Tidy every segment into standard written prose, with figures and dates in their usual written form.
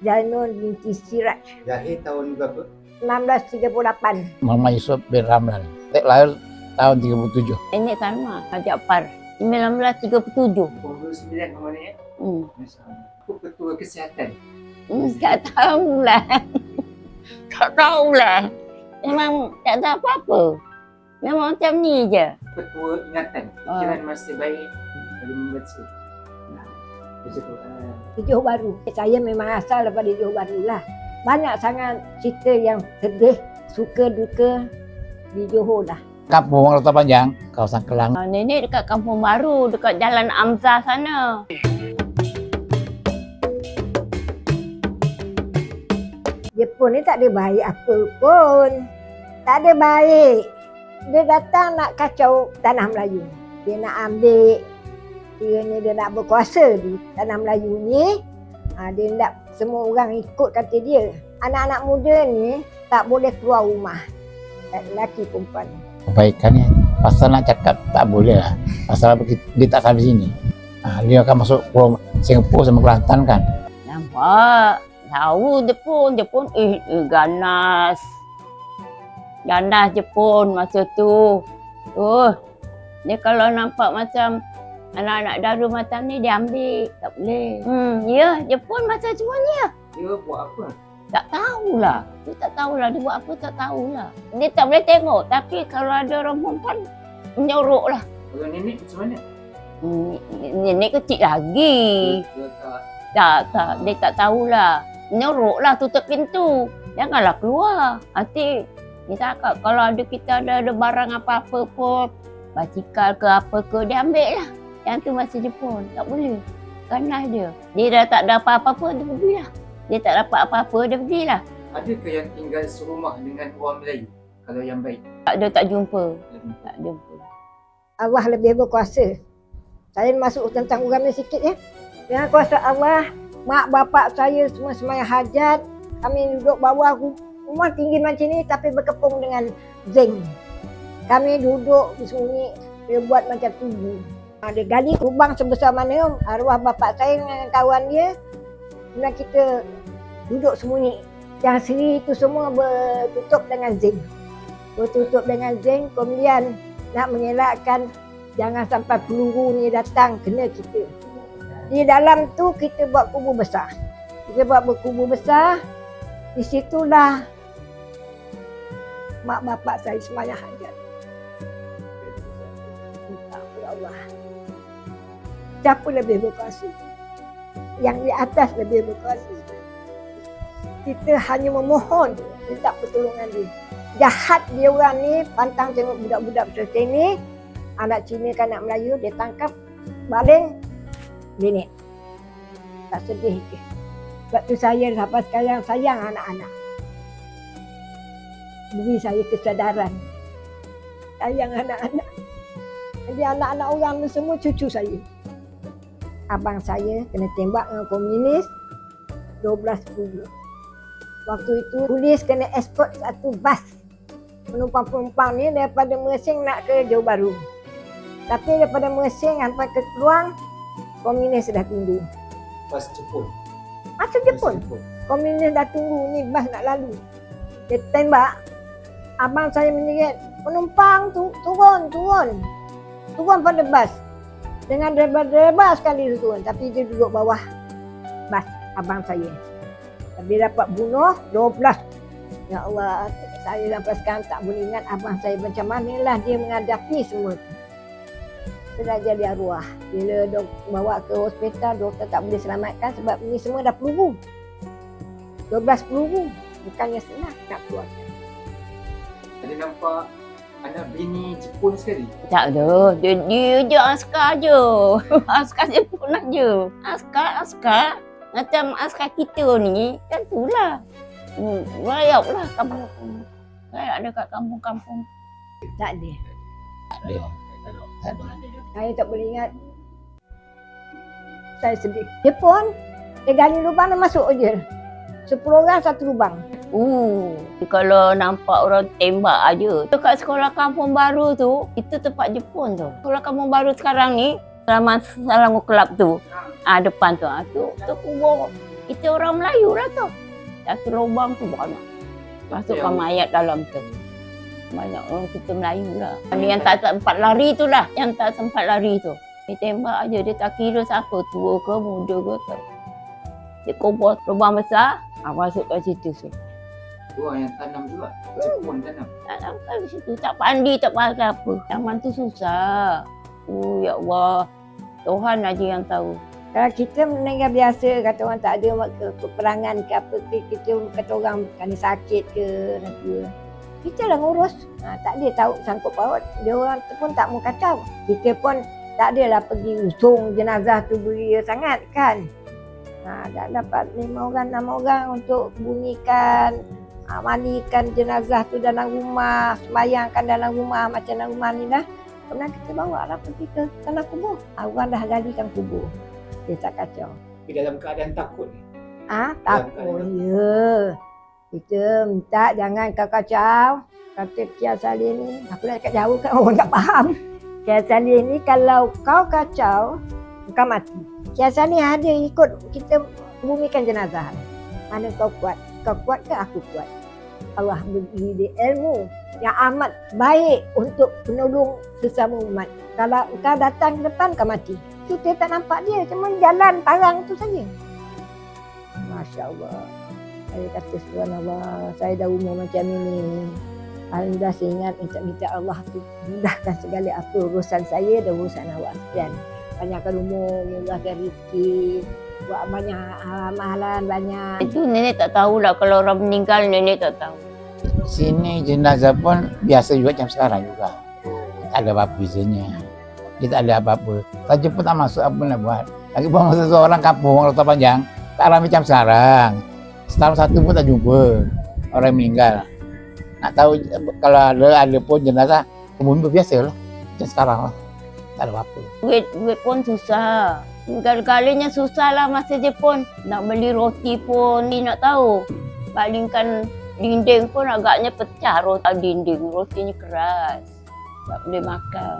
Zainul binti Siraj. Lahir tahun berapa? 1638. Muhammad Yusuf bin Ramlan. Lahir tahun 37. Nenek Salma Jaafar 1937. 29 mana ya? Aku ketua kesihatan. Tak tahulah. Tak tahulah. Memang tak tahu apa-apa. Memang macam ni je. Ketua ingatan. Fikiran masih baik. Ada membaca. Baca Quran. Di Johor Bahru. Saya memang asal daripada Johor Bahru lah. Banyak sangat cerita yang sedih, suka duka di Johor lah. Kampung Rata Panjang, kawasan Kelang. Nenek dekat Kampung Baru, dekat Jalan Amzah sana. Jepun ni tak ada baik apa pun. Tak ada baik. Dia datang nak kacau tanah Melayu. Dia nak ambil, kiranya dia nak berkuasa di tanah Melayu ni. Dia nak semua orang ikut kata dia. Anak-anak muda ni tak boleh keluar rumah. Lelaki perempuan. Kebaikannya, pasal nak cakap tak boleh lah. Pasal dia tak sampai sini. Dia akan masuk Pulau Singapura sama Kelantan kan. Nampak. Tahu Jepun ganas. Ganas Jepun masa tu. Dia kalau nampak macam anak-anak daru macam ni dia ambil. Tak boleh. Ya, Jepun macam semua ni lah. Dia buat apa? Tak tahulah. Dia tak tahulah. Dia buat apa tak tahulah. Dia tak boleh tengok. Tapi kalau ada orang perempuan, menyorok lah. Kalau nenek macam mana? Nenek kecil lagi. Dia tak. Tak. Dia tak tahulah. Menyorok lah, tutup pintu. Janganlah keluar. Nanti, dia cakap kalau kita ada barang apa-apa pun, basikal ke apa ke, dia ambil lah. Yang tu masih Jepun. Tak boleh. Ganas dia. Dia dah tak ada apa-apa pun, dia pergilah. Dia tak dapat apa-apa, dia pergilah. Adakah yang tinggal serumah dengan orang Melayu? Kalau yang baik? Tak jumpa. Tak jumpa. Allah lebih berkuasa. Saya masuk tentang agama sikit ya. Dengan kuasa Allah, mak bapak saya semua semayang hajat. Kami duduk bawah rumah tinggi macam ni tapi berkepung dengan zinc. Kami duduk bersembunyi, dia buat macam tubuh. Dia gali lubang sebesar mana, arwah bapak saya dengan kawan dia. Kemudian kita duduk sembunyi. Yang seri itu semua bertutup dengan zinc. Bertutup dengan zinc, kemudian nak mengelakkan jangan sampai peluru ni datang kena kita. Di dalam tu kita buat kubur besar. Kita buat kubur besar. Di situlah mak bapak saya semayang hajat. Ya Allah. Siapa lebih berkuasa? Yang di atas lebih berkuasa. Kita hanya memohon minta pertolongan dia. Jahat dia orang ni, pantang tengok budak-budak seperti ni. Anak Cina kan anak Melayu, dia tangkap, baling, nenek. Tak sedih ke? Sebab tu saya sampai sekarang sayang anak-anak. Beri saya kesedaran. Sayang anak-anak. Jadi anak-anak orang ni semua cucu saya. Abang saya kena tembak dengan komunis 12 Waktu itu polis kena escort satu bas penumpang-penumpang ni daripada Mersing nak ke Johor Bahru. Tapi daripada Mersing sampai ke Keluang, komunis dah tunggu. Bas Jepun. Masa Jepun. Komunis dah tunggu ni bas nak lalu. Dia tembak. Abang saya menjerit, penumpang turun. Turun pada bas. Dengan dreba sekali turun. Tapi dia duduk bawah bas abang saya. Tapi dapat bunuh 12. Ya Allah, saya sampai sekarang tak boleh ingat abang saya macam manalah dia menghadapi semua tu. Sudah jadi arwah. Bila bawa ke hospital, doktor tak boleh selamatkan sebab ini semua dah peluru. 12 peluru. Bukannya senang nak keluarkan. Ada nampak anak bini Jepun sekali? Tak ada. Dia je askar je. Askar Jepun aja. Askar. Macam askar kita ni, kan itulah. Rayak lah kampung-kampung. Rayak dekat kampung-kampung. Tak ada. Tak ada. Saya tak boleh ingat. Saya sedih. Jepun, dia gali lubang dan masuk je. 10 orang satu lubang. Kalau nampak orang tembak aja. Dekat sekolah Kampung Baru tu, itu tempat Jepun tu. Sekolah Kampung Baru sekarang ni, Selangor Club tu. Depan tu. Tu kubur kita orang Melayu lah tu. Satu lubang tu banyak. Masukkan mayat dalam tu. Banyak orang kita Melayu lah. Yang tak sempat lari tu lah. Yang tak sempat lari tu. Dia tembak aja. Dia tak kira siapa. Tua ke, muda ke. Tak. Dia kubur lubang besar. Masuk kat situ. Orang yang tanam juga. Jepun tanam. Tak sampai ke situ. Tak pandi, tak pasal apa. Zaman tu susah. Ya Allah. Tuhan aja yang tahu. Kalau kita meninggal biasa, kata orang tak ada peperangan ke apa ke, kita kata orang kena sakit ke, nanti kita lah ngurus. Tak ada tahu sangkut paut. Dia orang tu pun tak mau kacau. Kita pun tak adalah pergi usung jenazah tu beria sangat kan. Dah dapat 5 orang, 6 orang untuk bunyikan, mandikan jenazah tu dalam rumah, sembayangkan dalam rumah macam dalam rumah ni dah. Kemudian kita bawa lah pergi ke tanah kubur. Orang dah galikan kubur. Dia tak kacau. Tapi dalam keadaan takut ni. Takut. Ya. Kita minta jangan kau kacau. Kata Kia Saleh ni, aku dah dekat jauh kan orang tak faham. Kia Saleh ni kalau kau kacau, kau mati. Kia Saleh ada ikut kita bumikan jenazah. Mana kau kuat? Kau kuat ke aku kuat? Allah beri dia ilmu yang amat baik untuk menolong sesama umat. Kalau kau datang ke depan, kau mati. Kita tak nampak dia, cuma jalan parang tu saja. Masya Allah. Saya kata subhanallah, saya dah umur macam ini. Alhamdulillah saya ingat minta Allah tu mudahkan segala apa urusan saya dan urusan awak sekalian. Banyakkan umur, mudahkan rezeki, buat banyak amalan, banyak. Itu nenek tak tahulah kalau orang meninggal, nenek tak tahu. Sini jenazah pun biasa juga macam sekarang juga. Tak ada apa-apa bezanya. Dia tak ada apa-apa. Saja pun tak masuk apa nak buat. Lagi pun masa seorang kampung, Kota Panjang, tak ramai macam sekarang. Setahun satu pun tak jumpa orang meninggal. Nak tahu kalau ada pun jenazah, umum biasa lah. Macam sekarang lah. Tak ada apa-apa. Duit pun susah. Segala-galanya susah lah masa Jepun. Nak beli roti pun, ni nak tahu. Palingkan dinding pun agaknya pecah roti dinding. Rotinya keras. Tak boleh makan.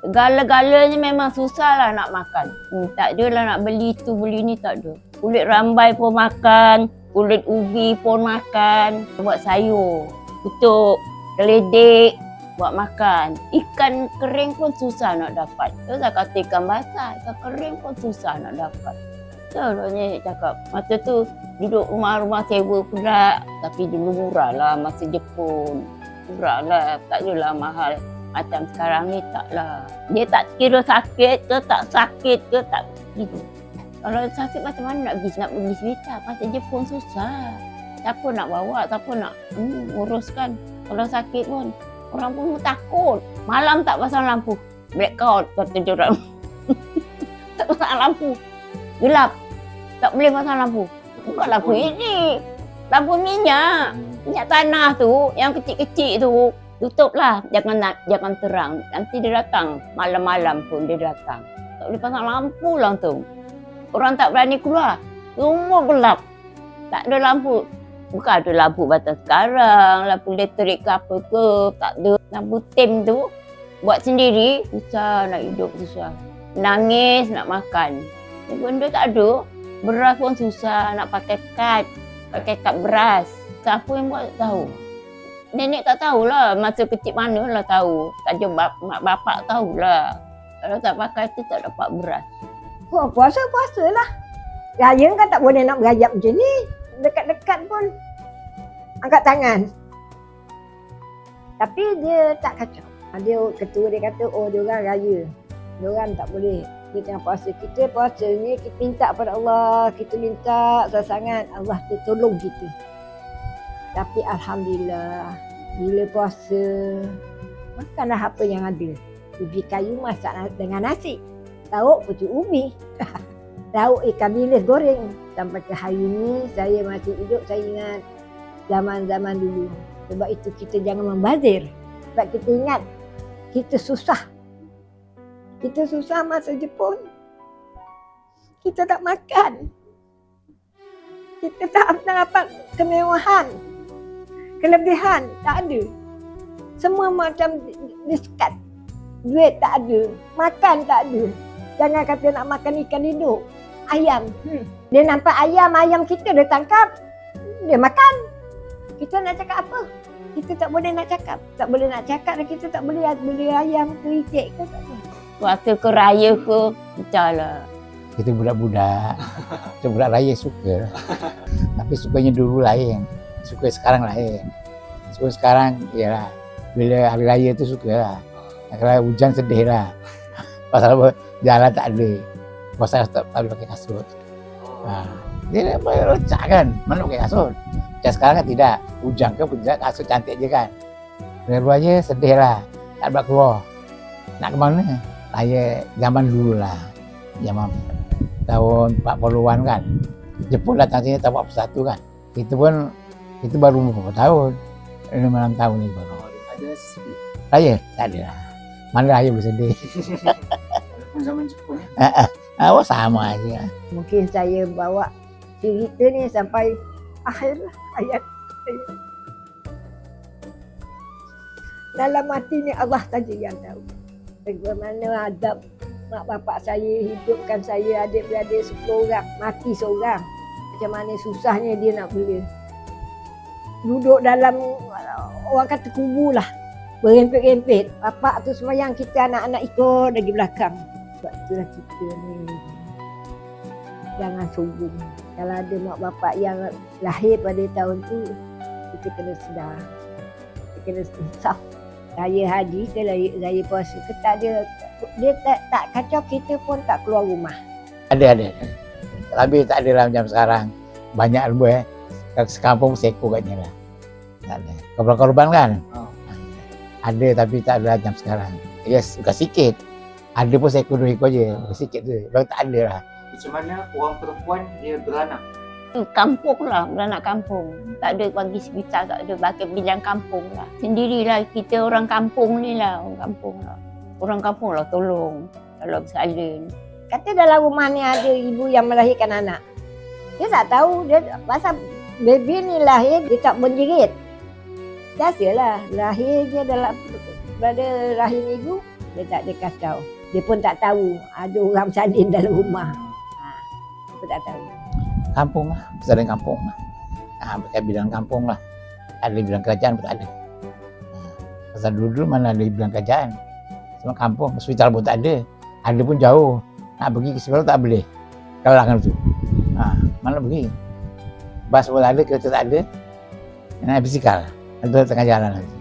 Segala-galanya memang susah lah nak makan. Tak ada lah nak beli tu, beli ni tak ada. Kulit rambai pun makan. Kulit ubi pun makan. Buat sayur. Kutuk, keledek. Buat makan. Ikan kering pun susah nak dapat. Terus saya kata ikan basah. Ikan kering pun susah nak dapat. Contohnya cakap, masa tu duduk rumah-rumah sewa pula. Tapi dulu murah lah masa Jepun. Murah lah. Tak adalah mahal. Macam sekarang ni taklah. Dia tak kira sakit ke tak sakit ke tak gitu. Kalau sakit macam mana nak pergi hospital? Pasal Jepun susah. Siapa nak bawa, siapa nak uruskan. Kalau sakit pun, orang pun takut. Malam tak pasang lampu. Blackout kata diorang. Tak pasang lampu. Gelap. Tak boleh pasang lampu. Bukan lampu ini. Lampu minyak. Minyak tanah tu, yang kecil-kecil tu. Tutuplah, jangan terang. Nanti dia datang, malam-malam pun dia datang. Tak boleh pasang lampu langsung. Orang tak berani keluar. Semua gelap. Tak ada lampu. Bukan ada lampu batas sekarang, lampu elektrik ke apa ke. Tak ada. Lampu tem tu, buat sendiri. Susah nak hidup, susah. Nangis, nak makan. Benda tak ada. Beras pun susah, nak pakai kad. Pakai kad beras. Siapa yang buat tak tahu. Nenek tak tahulah, masa kecil mana lah tahu. Saja mak bapak tahulah. Kalau tak pakai tu tak dapat beras. Puasa lah. Raya kan tak boleh nak berayap macam ni. Dekat-dekat pun angkat tangan. Tapi dia tak kacau. Dia ketua dia kata, oh dia orang raya. Dia orang tak boleh. Dia tengah puasa. Kita puasa ni, kita minta pada Allah. Kita minta sangat Allah tu tolong kita. Tapi Alhamdulillah, bila puasa, makanlah apa yang ada. Ubi kayu masak dengan nasi. Lauk pucuk ubi. Lauk ikan bilis goreng. Sampai ke hari ini, saya masih hidup, saya ingat zaman-zaman dulu. Sebab itu kita jangan membazir. Sebab kita ingat, kita susah. Kita susah masa Jepun. Kita tak makan. Kita tak dapat kemewahan. Kelebihan tak ada. Semua macam disekat. Duit tak ada. Makan tak ada. Jangan kata nak makan ikan hidup. Ayam. Dia nampak ayam kita dia tangkap. Dia makan. Kita nak cakap apa? Kita tak boleh nak cakap. Tak boleh nak cakap dan kita tak boleh beli ayam ke itik ke tak boleh. Waktu ke raya ke, macam lah. Kita budak-budak, kita budak raya suka. Tapi sukanya dulu lain, suka sekarang lain. Suka sekarang, ialah bila hari raya tu suka lah. Kalau hujan sedih lah. Pasal apa? Jalan tak ada. Pasal tak boleh pakai kasut. Dia lecak kan, mana pakai kasut. Macam sekarang kan tidak. Hujan ke pun tidak, kasut cantik je kan. Bila raya sedih lah, tak boleh keluar. Nak ke mana? Raya zaman dulu lah. Zaman tahun 40-an kan. Jepun datang sini tahun 41 kan. Itu baru berapa tahun. 5-6 tahun ni baru. Ada sepi. Raya? Tak ada lah. Mana raya bersedih. Walaupun zaman Jepun ya. Sama aja. Mungkin saya bawa cerita ni sampai akhir ayat. Dalam hati ni Allah saja yang tahu. Bagaimana adab mak bapak saya hidupkan saya, adik-beradik 10 orang, mati seorang. Macam mana susahnya dia nak boleh duduk dalam orang kata kubu lah. Berempit-rempit. Bapak tu semayang, kita anak-anak ikut dari belakang. Sebab itulah kita ni jangan sombong. Kalau ada mak bapak yang lahir pada tahun tu, kita kena sedar. Kita kena insaf. Raya haji ke raya puasa ke tak ada. Dia tak kacau, kita pun tak keluar rumah. Ada. Tapi tak ada lah macam sekarang. Banyak lebih sekampung seko katnya lah. Tak ada. Korban-korban kan? Ada tapi tak ada macam sekarang. Yes, bukan sikit. Ada pun seko 2 ekor je. Bukan sikit tu. Kalau tak ada lah. Macam mana orang perempuan dia beranak? Kampung lah, beranak kampung. Tak ada bagi sekitar, tak ada bagi bilang kampung lah. Sendirilah kita orang kampung ni lah, orang kampung lah. Orang kampung lah tolong salin. Kata dalam rumah ni ada ibu yang melahirkan anak. Dia tak tahu, dia pasal baby ni lahir, dia tak menjerit. Biasalah, lahir je dalam pada rahim ibu, dia tak ada kacau. Dia pun tak tahu ada orang salin dalam rumah. Dia pun tak tahu. Kampung lah, persalinan kampung lah. Pakai bidang kampung lah. Ada bidang kerajaan pun tak ada. Pasal dulu mana ada bidang kerajaan. Semua kampung, hospital pun tak ada. Ada pun jauh. Nak pergi ke sekolah tak boleh. Kalau kan tu. Mana pergi? Bas pun tak ada, kereta tak ada. Naik bisikal. Ada tengah jalan lagi.